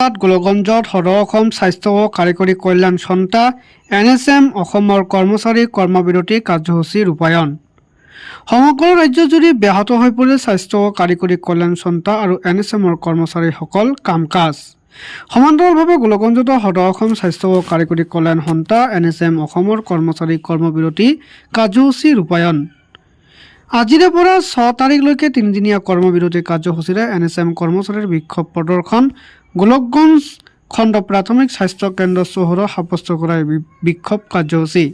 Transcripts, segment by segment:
প্ৰতিবাদ গোলগঞ্জত সদৌ অসম স্বাস্থ্য ও কাৰিকৰী কল্যাণ সন্থা NSM অসমৰ কৰ্মচাৰী কৰ্মবিৰতি কাৰ্যসূচী ৰূপায়ণ। সমগ্ৰ ৰাজ্যজুৰি ব্যাহত হৈ পৰিল স্বাস্থ্য ও কাৰিকৰী কল্যাণ সন্থা আৰু NSMৰ কৰ্মচাৰীসকল কাম-কাজ। সমান্তৰালভাৱে গোলগঞ্জত সদৌ অসম স্বাস্থ্য ও কাৰিকৰী কল্যাণ সন্থা NSM অসমৰ কৰ্মচাৰী কৰ্মবিৰতি কাৰ্যসূচী ৰূপায়ণ। আজিৰে পৰা 6 তাৰিখলৈকে 3দিনীয়া কৰ্মবিৰতি কাৰ্যসূচীৰে NSM কৰ্মচাৰীৰ বিক্ষোভ প্ৰদৰ্শন গোলকগঞ্জ খণ্ড প্ৰাথমিক স্বাস্থ্য কেন্দ্ৰ চৌহদত সাব্যস্ত কৰা বিক্ষোভ কাৰ্যসূচী।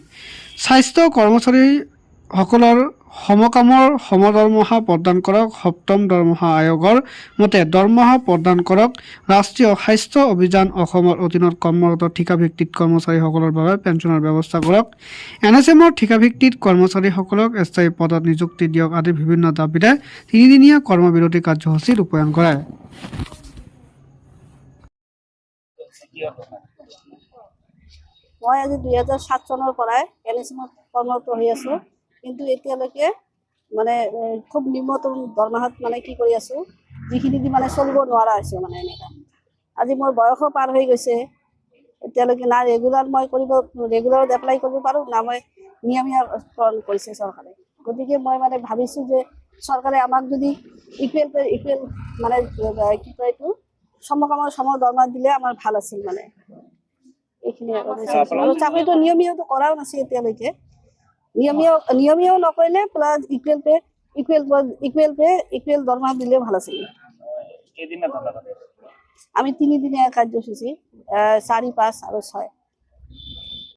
স্বাস্থ্য কৰ্মচাৰীসকলৰ সমকামৰ সমদৰমহা প্ৰদান কৰক। সপ্তম দৰমহা আয়োগৰ মতে দৰমহা প্ৰদান কৰক। ৰাষ্ট্ৰীয় স্বাস্থ্য অভিযান অসমৰ অধীনত কৰ্মৰত ঠিকাভিত্তিক কৰ্মচাৰীসকলৰ বাবে পেঞ্চনৰ ব্যৱস্থা কৰক। NSMৰ ঠিকাভিত্তিক কৰ্মচাৰীসকলক স্থায়ী পদত নিযুক্তি দিয়ক আদি বিভিন্ন দাবীৰে 3দিনীয়া কৰ্মবিৰতি কাৰ্যসূচী ৰূপায়ণ কৰে। মই আজি 2007 চনৰ পৰাই NSMত কৰ্মৰত হৈ আছো, কিন্তু এতিয়ালৈকে মানে খুব নিম্নতম দৰমহাত মানে কি কৰি আছো, যিখিনি দি মানে চলিব নোৱাৰা হৈছে মানে এনেকা। আজি মোৰ বয়সো পাৰ হৈ গৈছে, এতিয়ালৈকে না ৰেগুলাৰত এপ্লাই কৰিব পাৰোঁ, না মই নিয়মীয়াকৰণ কৰিছে চৰকাৰে। গতিকে মই মানে ভাবিছোঁ যে চৰকাৰে আমাক যদি ইকুৱেল মানে কি কয় এইটো সমকামৰ সম দৰমহা দিলে আমাৰ ভাল আছিল মানে। এইখিনি আৰু চাকৰিটো নিয়মীয়াটো কৰাও নাছিল এতিয়ালৈকে। নিয়মীয়াও নকৰিলে প্লাছ ইকুৱেল দৰমহা দিলে ভাল আছিল। আমি 3দিনীয়া কাৰ্যসূচী 4, 5 আৰু 6।